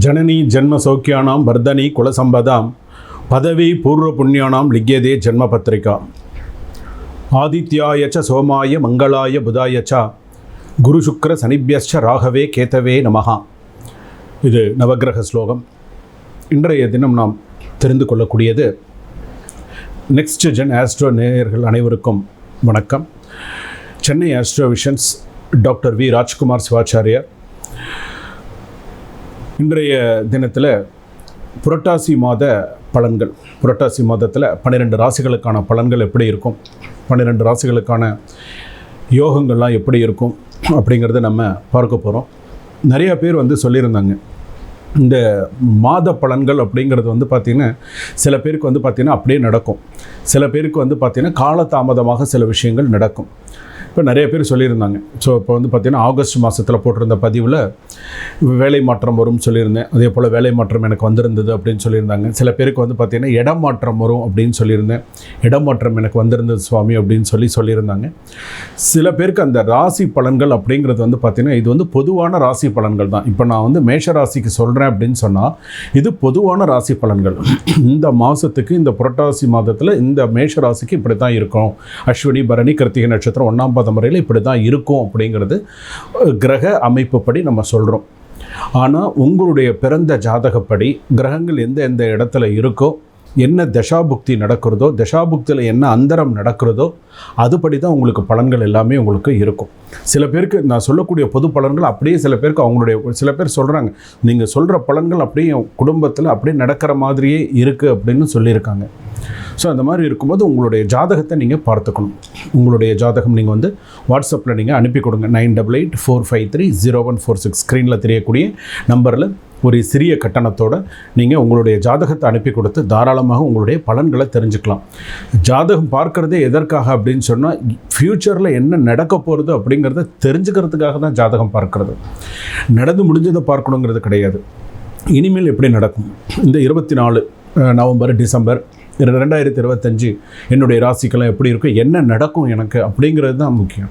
ஜனனி ஜென்ம சௌக்கியானாம் வர்தனி குலசம்பதாம் பதவி பூர்வ புண்ணியானாம் லிக்யதே ஜென்ம பத்திரிகா ஆதித்யாயச்ச சோமாய மங்களாய புதாயச்ச குரு சுக்ர சனிபியஸ்ச ராகவே கேதவே நமஹா. இது நவக்கிரக ஸ்லோகம். இன்றைய தினம் நாம் தெரிந்து கொள்ளக்கூடியது நெக்ஸ்ட் ஜென் ஆஸ்ட்ரோ நேயர்கள் அனைவருக்கும் வணக்கம். Chennai astro visions doctor V Rajkumar Sivachariyar. இன்றைய தினத்தில் புரட்டாசி மாத பலன்கள், புரட்டாசி மாதத்தில் 12 ராசிகளுக்கான பலன்கள் எப்படி இருக்கும், 12 ராசிகளுக்கான யோகங்கள்லாம் எப்படி இருக்கும் அப்படிங்கிறத நம்ம பார்க்க போகிறோம். நிறையா பேர் சொல்லியிருந்தாங்க, இந்த மாத பலன்கள் அப்படிங்கிறது பார்த்திங்கன்னா சில பேருக்கு பார்த்திங்கன்னா அப்படியே நடக்கும், சில பேருக்கு பார்த்திங்கன்னா காலதாமதமாக சில விஷயங்கள் நடக்கும். இப்போ நிறைய பேர் சொல்லியிருந்தாங்க. ஸோ இப்போ பார்த்திங்கன்னா ஆகஸ்ட் மாதத்தில் போட்டிருந்த பதிவில் வேலை மாற்றம் வரும்னு சொல்லியிருந்தேன். அதே போல் வேலை மாற்றம் எனக்கு வந்திருந்தது அப்படின்னு சொல்லியிருந்தாங்க. சில பேருக்கு பார்த்திங்கன்னா இடம் மாற்றம் வரும் அப்படின்னு சொல்லியிருந்தேன். இடம் மாற்றம் எனக்கு வந்திருந்தது சுவாமி அப்படின்னு சொல்லியிருந்தாங்க. சில பேருக்கு அந்த ராசி பலன்கள் அப்படிங்கிறது பார்த்திங்கன்னா இது பொதுவான ராசி பலன்கள் தான். இப்போ நான் மேஷ ராசிக்கு சொல்கிறேன் அப்படின்னு சொன்னால் இது பொதுவான ராசி பலன்கள். இந்த மாதத்துக்கு, இந்த புரட்டாசி மாதத்தில் இந்த மேஷ ராசிக்கு இப்படி தான் இருக்கும், அஸ்வினி பரணி கிருத்திகை நட்சத்திரம் 1ஆம் முறையில் இப்படி தான் இருக்கும் அப்படிங்கிறது கிரக அமைப்புப்படி நம்ம சொல்கிறோம். ஆனால் உங்களுடைய பிறந்த ஜாதகப்படி கிரகங்கள் எந்த இடத்துல இருக்கோ, என்ன தசாபுக்தி நடக்கிறதோ, தசாபுக்தியில் என்ன அந்தரம் நடக்கிறதோ அதுபடி தான் உங்களுக்கு பலன்கள் எல்லாமே உங்களுக்கு இருக்கும். சில பேருக்கு நான் சொல்லக்கூடிய பொது பலன்கள் அப்படியே சில பேருக்கு சில பேர் சொல்கிறாங்க, நீங்கள் சொல்கிற பலன்கள் அப்படியே குடும்பத்தில் அப்படியே நடக்கிற மாதிரியே இருக்குது அப்படின்னு சொல்லியிருக்காங்க. ஸோ அந்த மாதிரி இருக்கும்போது உங்களுடைய ஜாதகத்தை நீங்கள் பார்த்துக்கணும். உங்களுடைய ஜாதகம் நீங்கள் வாட்ஸ்அப்பில் நீங்கள் அனுப்பி கொடுங்க. 9884530146 ஸ்க்ரீனில் தெரியக்கூடிய நம்பரில் ஒரு சிறிய கட்டணத்தோடு நீங்கள் உங்களுடைய ஜாதகத்தை அனுப்பி கொடுத்து தாராளமாக உங்களுடைய பலன்களை தெரிஞ்சுக்கலாம். ஜாதகம் பார்க்குறதே எதற்காக அப்படின்னு சொன்னால், ஃப்யூச்சரில் என்ன நடக்க போகிறது அப்படிங்கிறத தெரிஞ்சுக்கிறதுக்காக தான் ஜாதகம் பார்க்குறது. நடந்து முடிஞ்சதை பார்க்கணுங்கிறது கிடையாது. இனிமேல் எப்படி நடக்கும், இந்த 24 நவம்பர் டிசம்பர் 2025 என்னுடைய ராசிக்கெல்லாம் எப்படி இருக்கும், என்ன நடக்கும் எனக்கு அப்படிங்கிறது தான் முக்கியம்.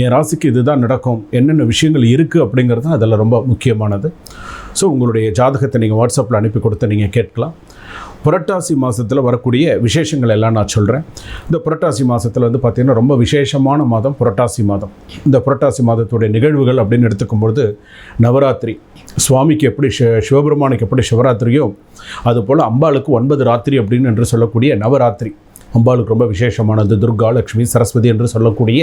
என் ராசிக்கு இதுதான் நடக்கும், என்னென்ன விஷயங்கள் இருக்குது அப்படிங்கிறது தான் அதில் ரொம்ப முக்கியமானது. ஸோ உங்களுடைய ஜாதகத்தை நீங்கள் வாட்ஸ்அப்பில் அனுப்பி கொடுத்து நீங்கள் கேட்கலாம். புரட்டாசி மாதத்தில் வரக்கூடிய விசேஷங்கள் எல்லாம் நான் சொல்கிறேன். இந்த புரட்டாசி மாதத்தில் பார்த்திங்கன்னா ரொம்ப விசேஷமான மாதம் புரட்டாசி மாதம். இந்த புரட்டாசி மாதத்துடைய நிகழ்வுகள் அப்படின்னு எடுத்துக்கும்பொழுது, நவராத்திரி சுவாமிக்கு எப்படி சிவபெருமானுக்கு எப்படி சிவராத்திரியோ அதுபோல் அம்பாளுக்கு 9 ராத்திரி அப்படின்னு என்று சொல்லக்கூடிய நவராத்திரி அம்பாளுக்கு ரொம்ப விசேஷமானது. துர்கா, லக்ஷ்மி, சரஸ்வதி என்று சொல்லக்கூடிய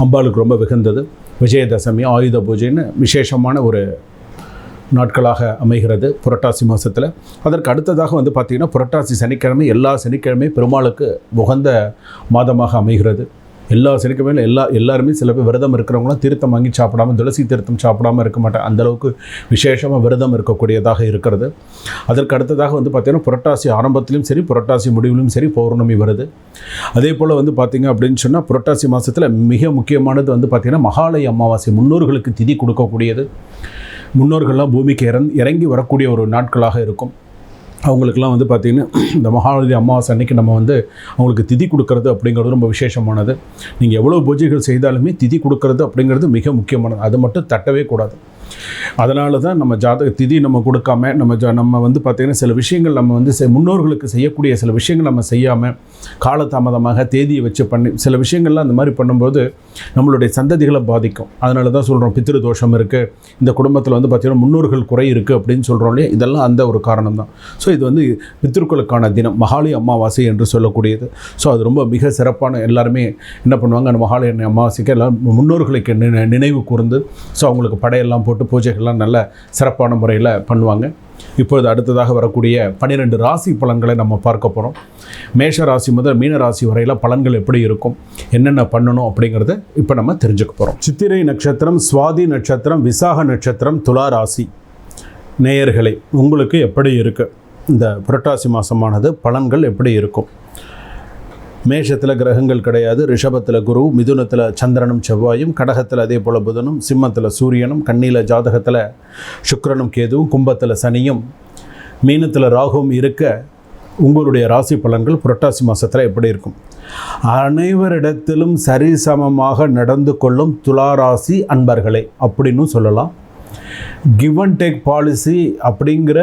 அம்பாளுக்கு ரொம்ப மிகுந்தது. விஜயதசமி, ஆயுத பூஜைன்னு விசேஷமான ஒரு நாட்களாக அமைகிறது புரட்டாசி மாதத்தில். அதற்கு அடுத்ததாக பார்த்திங்கன்னா புரட்டாசி சனிக்கிழமை, எல்லா சனிக்கிழமை பெருமாளுக்கு உகந்த மாதமாக அமைகிறது. எல்லா சனிக்கிழமையும் எல்லாருமே சில பேர் விரதம் இருக்கிறவங்களாம் தீர்த்தம் வாங்கி சாப்பிடாமல், துளசி தீர்த்தம் சாப்பிடாமல் இருக்க மாட்டேன், அந்தளவுக்கு விசேஷமாக விரதம் இருக்கக்கூடியதாக இருக்கிறது. அதற்கு அடுத்ததாக பார்த்திங்கன்னா புரட்டாசி ஆரம்பத்திலும் சரி புரட்டாசி முடிவிலும் சரி பௌர்ணமி வருது. அதே போல் பார்த்திங்க அப்படின்னு சொன்னால் புரட்டாசி மாதத்தில் மிக முக்கியமானது பார்த்திங்கன்னா மகாலய அமாவாசை, முன்னோர்களுக்கு திதி கொடுக்கக்கூடியது. முன்னோர்கள்லாம் பூமிக்கு இறங்கி வரக்கூடிய ஒரு நாட்களாக இருக்கும். அவங்களுக்கெல்லாம் பார்த்திங்கன்னா இந்த மகாலய அமாவாசை அன்றைக்கி நம்ம அவங்களுக்கு திதி கொடுக்கறது அப்படிங்கிறது ரொம்ப விசேஷமானது. நீங்கள் எவ்வளோ பூஜைகள் செய்தாலுமே திதி கொடுக்கறது அப்படிங்கிறது மிக முக்கியமானது. அது மட்டும் தட்டவே கூடாது. அதனால தான் நம்ம ஜாதக திதி நம்ம கொடுக்காம நம்ம பார்த்திங்கன்னா சில விஷயங்கள் நம்ம முன்னோர்களுக்கு செய்யக்கூடிய சில விஷயங்கள் நம்ம செய்யாமல் காலதாமதமாக தேதியை வச்சு பண்ணி சில விஷயங்கள்லாம் அந்த மாதிரி பண்ணும்போது நம்மளுடைய சந்ததிகளை பாதிக்கும். அதனால தான் சொல்கிறோம், பித்ரு தோஷம் இருக்குது, இந்த குடும்பத்தில் பார்த்திங்கன்னா முன்னோர்கள் குறை இருக்குது அப்படின்னு சொல்கிறோம் இல்லையா, இதெல்லாம் அந்த ஒரு காரணம் தான். ஸோ இது பித்ருக்களுக்கான தினம், மகாலய அமாவாசை என்று சொல்லக்கூடியது. ஸோ அது ரொம்ப மிக சிறப்பான, எல்லாருமே என்ன பண்ணுவாங்க, அந்த மகாலய அமாவாசைக்கு எல்லாம் முன்னோர்களுக்கு நினைவு கூர்ந்து ஸோ அவங்களுக்கு படையெல்லாம் போட்டு பூஜைகள்லாம் நல்ல சிறப்பான முறையில் பண்ணுவாங்க. இப்பொழுது அடுத்ததாக வரக்கூடிய 12 ராசி பலன்களை நம்ம பார்க்க போகிறோம். மேஷ ராசி முதல் மீன ராசி வரையில் பலன்கள் எப்படி இருக்கும், என்னென்ன பண்ணணும் அப்படிங்கிறத இப்போ நம்ம தெரிஞ்சுக்க போகிறோம். சித்திரை நட்சத்திரம், சுவாதி நட்சத்திரம், விசாக நட்சத்திரம், துலா ராசி நேயர்களே, உங்களுக்கு எப்படி இருக்குது இந்த புரட்டாசி மாதமானது, பலன்கள் எப்படி இருக்கும்? மேஷத்தில் கிரகங்கள் கிடையாது. ரிஷபத்தில் குரு, மிதுனத்தில் சந்திரனும் செவ்வாயும், கடகத்தில் அதே போல் புதனும், சிம்மத்தில் சூரியனும், கன்னியில் ஜாதகத்தில் சுக்கிரனும் கேதுவும், கும்பத்தில் சனியும், மீனத்தில் ராகுவும் இருக்க உங்களுடைய ராசி பலன்கள் புரட்டாசி மாதத்தில் எப்படி இருக்கும்? அனைவரிடத்திலும் சரிசமமாக நடந்து கொள்ளும் துளாராசி அன்பர்களே அப்படின்னு சொல்லலாம். கிவ் அண்ட் டேக் பாலிசி அப்படிங்கிற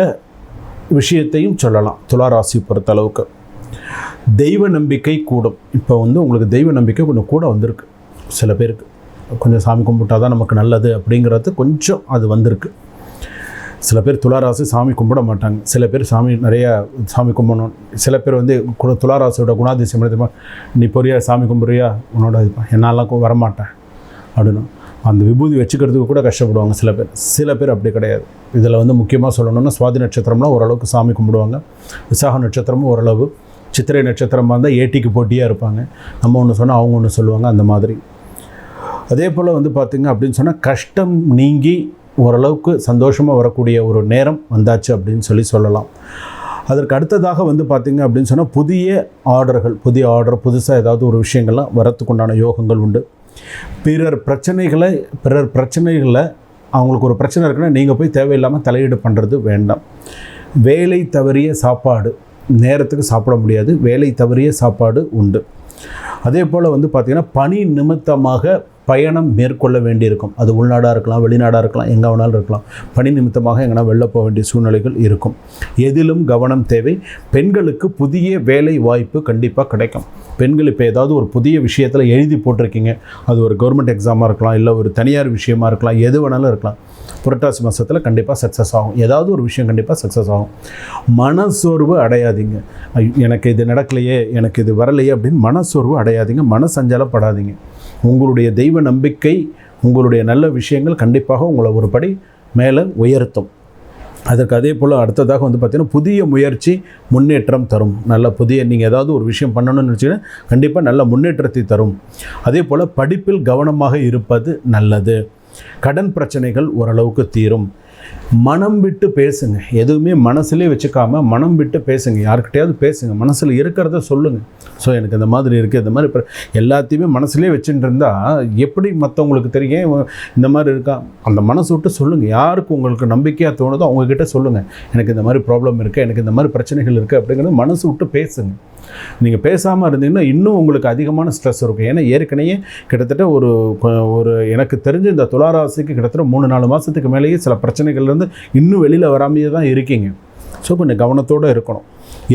விஷயத்தையும் சொல்லலாம். துளாராசி பொறுத்தளவுக்கு தெய்வ நம்பிக்கை கூடும். இப்போ உங்களுக்கு தெய்வ நம்பிக்கை கொஞ்சம் கூட வந்திருக்கு. சில பேருக்கு கொஞ்சம் சாமி கும்பிட்டா தான் நமக்கு நல்லது அப்படிங்கிறது கொஞ்சம் அது வந்திருக்கு. சில பேர் துளாராசி சாமி கும்பிட மாட்டாங்க. சில பேர் நிறையா சாமி கும்பிடணும். சில பேர் துளாராசியோட குணாதிசயம் எடுத்துமா, நீ பொரியா சாமி கும்பிட்றியா, உன்னோட என்னாலாம் வரமாட்டேன் அப்படின்னு அந்த விபூதி வச்சுக்கிறதுக்கு கூட கஷ்டப்படுவாங்க சில பேர் அப்படி கிடையாது. இதில் முக்கியமாக சொல்லணும்னா சுவாதி நட்சத்திரம்லாம் ஓரளவுக்கு சாமி கும்பிடுவாங்க. விசாக நட்சத்திரமும் ஓரளவு, சித்திரை நட்சத்திரமாக இருந்தால் ஏட்டிக்கு போட்டியாக இருப்பாங்க. நம்ம ஒன்று சொன்னால் அவங்க ஒன்று சொல்லுவாங்க, அந்த மாதிரி. அதே போல் பார்த்திங்க அப்படின்னு சொன்னால் கஷ்டம் நீங்கி ஓரளவுக்கு சந்தோஷமாக வரக்கூடிய ஒரு நேரம் வந்தாச்சு அப்படின்னு சொல்லலாம். அதற்கு அடுத்ததாக பார்த்திங்க அப்படின்னு சொன்னால் புதிய ஆர்டர் புதுசாக ஏதாவது ஒரு விஷயங்கள்லாம் வரத்துக்குண்டான யோகங்கள் உண்டு. பிறர் பிரச்சனைகளை அவங்களுக்கு ஒரு பிரச்சனை இருக்குன்னா நீங்கள் போய் தேவையில்லாமல் தலையீடு பண்ணுறது வேண்டாம். வேலை தவறிய சாப்பாடு, நேரத்துக்கு சாப்பிட முடியாது, வேலை தவறிய சாப்பாடு உண்டு. அதே போல் பார்த்திங்கன்னா பணி நிமித்தமாக பயணம் மேற்கொள்ள வேண்டியிருக்கும். அது உள்நாடாக இருக்கலாம், வெளிநாடாக இருக்கலாம், எங்கே வேணாலும் இருக்கலாம். பணி நிமித்தமாக எங்கன்னா வெளில போக வேண்டிய சூழ்நிலைகள் இருக்கும். எதிலும் கவனம் தேவை. பெண்களுக்கு புதிய வேலை வாய்ப்பு கண்டிப்பாக கிடைக்கும். பெண்கள் இப்போ ஏதாவது ஒரு புதிய விஷயத்தில் எழுதி போட்டிருக்கீங்க, அது ஒரு கவர்மெண்ட் எக்ஸாமாக இருக்கலாம், இல்லை ஒரு தனியார் விஷயமாக இருக்கலாம், எது வேணாலும் இருக்கலாம். புரட்டாசி மாதத்தில் கண்டிப்பாக சக்ஸஸ் ஆகும். ஏதாவது ஒரு விஷயம் கண்டிப்பாக சக்ஸஸ் ஆகும். மனசோர்வு அடையாதீங்க. எனக்கு இது நடக்கலையே, எனக்கு இது வரலையே அப்படின்னு மனசோர்வு அடையாதீங்க, மனசஞ்சலப்படாதீங்க. உங்களுடைய தெய்வ நம்பிக்கை, உங்களுடைய நல்ல விஷயங்கள் கண்டிப்பாக உங்களை ஒரு படி மேலே உயர்த்தும். அதற்கு அதே போல் அடுத்ததாக பார்த்திங்கன்னா புதிய முயற்சி முன்னேற்றம் தரும். நீங்கள் ஏதாவது ஒரு விஷயம் பண்ணணும்னு நினச்சிங்கன்னா கண்டிப்பாக நல்ல முன்னேற்றத்தை தரும். அதே போல் படிப்பில் கவனமாக இருப்பது நல்லது. கடன் பிரச்சனைகள் ஓரளவுக்கு தீரும். மனம் விட்டு பேசுங்க. எதுவுமே மனசுலேயே வச்சுக்காமல் மனம் விட்டு பேசுங்க. யாருக்கிட்டையாவது பேசுங்க, மனசில் இருக்கிறத சொல்லுங்கள். ஸோ எனக்கு இந்த மாதிரி இருக்குது, இந்த மாதிரி எல்லாத்தையுமே மனசுலேயே வச்சுட்டு இருந்தால் எப்படி மற்றவங்களுக்கு தெரியும் இந்த மாதிரி இருக்கா? அந்த மனசு விட்டு சொல்லுங்கள். யாருக்கு உங்களுக்கு நம்பிக்கையாக தோணுதோ அவங்கக்கிட்ட சொல்லுங்கள். எனக்கு இந்த மாதிரி ப்ராப்ளம் இருக்குது, எனக்கு இந்த மாதிரி பிரச்சனைகள் இருக்குது அப்படிங்கிறது மனசு விட்டு பேசுங்க. நீங்கள் பேசாமல் இருந்தீங்கன்னா இன்னும் உங்களுக்கு அதிகமான ஸ்ட்ரெஸ் இருக்கும். ஏன்னா ஏற்கனவே கிட்டத்தட்ட ஒரு எனக்கு தெரிஞ்ச இந்த துளாராசிக்கு கிட்டத்தட்ட 3-4 மாதத்துக்கு மேலேயே சில பிரச்சனைகள்லேருந்து இன்னும் வெளியில் வராமையே தான் இருக்கீங்க. ஸோ கொஞ்சம் கவனத்தோடு இருக்கணும்.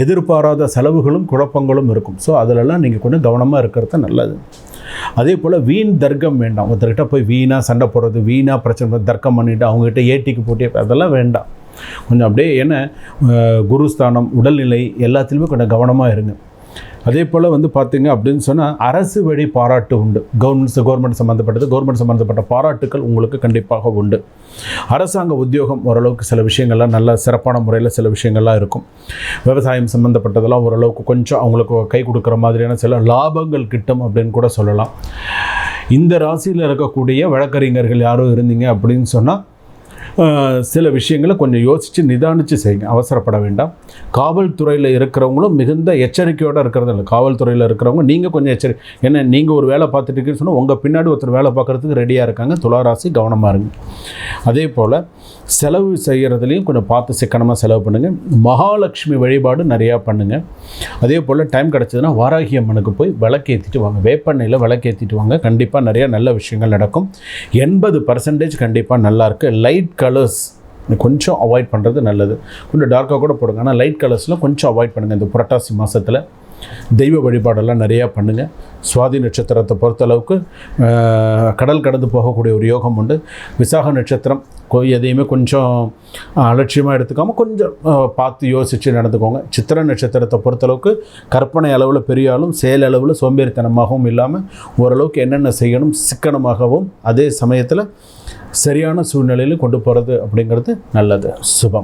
எதிர்பாராத செலவுகளும் குழப்பங்களும் இருக்கும். ஸோ அதிலெல்லாம் நீங்கள் கொஞ்சம் கவனமாக இருக்கிறது நல்லது. அதே போல் வீண் தர்க்கம் வேண்டாம். ஒருத்தர்கிட்ட போய் வீணாக சண்டை போடுறது, வீணாக பிரச்சனை தர்க்கம் பண்ணிவிட்டு அவங்ககிட்ட ஏட்டிக்கு போட்டி, அதெல்லாம் வேண்டாம். கொஞ்சம் அப்படியே ஏன்னா குருஸ்தானம், உடல்நிலை எல்லாத்துலேயுமே கொஞ்சம் கவனமாக இருங்க. அதே போல் பார்த்திங்க அப்படின்னு சொன்னால் அரசு வழி பாராட்டு உண்டு. கவர்மெண்ட் சம்மந்தப்பட்ட பாராட்டுக்கள் உங்களுக்கு கண்டிப்பாக உண்டு. அரசாங்க உத்தியோகம் ஓரளவுக்கு சில விஷயங்கள்லாம் நல்ல சிறப்பான முறையில் சில விஷயங்கள்லாம் இருக்கும். விவசாயம் சம்மந்தப்பட்டதெல்லாம் ஓரளவுக்கு கொஞ்சம் அவங்களுக்கு கை கொடுக்குற மாதிரியான சில லாபங்கள் கிட்டும் அப்படின்னு கூட சொல்லலாம். இந்த ராசியில் இருக்கக்கூடிய வழக்கறிஞர்கள் யாரும் இருந்தீங்க அப்படின்னு சொன்னால் சில விஷயங்களை கொஞ்சம் யோசித்து நிதானித்து செய்யுங்க, அவசரப்பட வேண்டாம். காவல்துறையில் இருக்கிறவங்களும் மிகுந்த எச்சரிக்கையோடு இருக்கிறது இல்லை. காவல்துறையில் இருக்கிறவங்க நீங்கள் கொஞ்சம் ஏன்னா நீங்கள் ஒரு வேலை பார்த்துட்டு இருக்கீங்கன்னு சொன்னால் உங்கள் பின்னாடி ஒருத்தர் வேலை பார்க்குறதுக்கு ரெடியாக இருக்காங்க. துளாராசி கவனமாக இருங்க. அதே போல் செலவு செய்கிறதுலையும் கொஞ்சம் பார்த்து சிக்கனமாக செலவு பண்ணுங்கள். மகாலட்சுமி வழிபாடு நிறையா பண்ணுங்கள். அதே போல் டைம் கிடச்சதுன்னா வாராகி அம்மனுக்கு போய் விளக்கேற்றிட்டு வாங்க. வேப்பெண்ணெயில் விளக்கேற்றிட்டு வாங்க. கண்டிப்பாக நிறையா நல்ல விஷயங்கள் நடக்கும். 80% கண்டிப்பாக நல்லாயிருக்கு. லைட் கலர்ஸ் கொஞ்சம் அவாய்ட் பண்ணுறது நல்லது. கொஞ்சம் டார்க்காக கூட போடுங்க, ஆனால் லைட் கலர்ஸ்லாம் கொஞ்சம் அவாய்ட் பண்ணுங்கள் இந்த புரட்டாசி மாதத்தில். தெய்வ வழிபாடெல்லாம் நிறையா பண்ணுங்கள். சுவாதி நட்சத்திரத்தை பொறுத்தளவுக்கு கடல் கடந்து போகக்கூடிய ஒரு யோகம் உண்டு. விசாக நட்சத்திரம் எதையுமே கொஞ்சம் அலட்சியமாக எடுத்துக்காமல் கொஞ்சம் பார்த்து யோசித்து நடந்துக்கோங்க. சித்திரை நட்சத்திரத்தை பொறுத்தளவுக்கு கற்பனை அளவில் பெரியாலும் செயல் அளவில் சோம்பேறித்தனமாகவும் இல்லாமல் ஓரளவுக்கு என்னென்ன செய்யணும் சிக்கனமாகவும் அதே சமயத்தில் சரியான சூழ்நிலையில் கொண்டு போகிறது அப்படிங்கிறது நல்லது. சுபம்.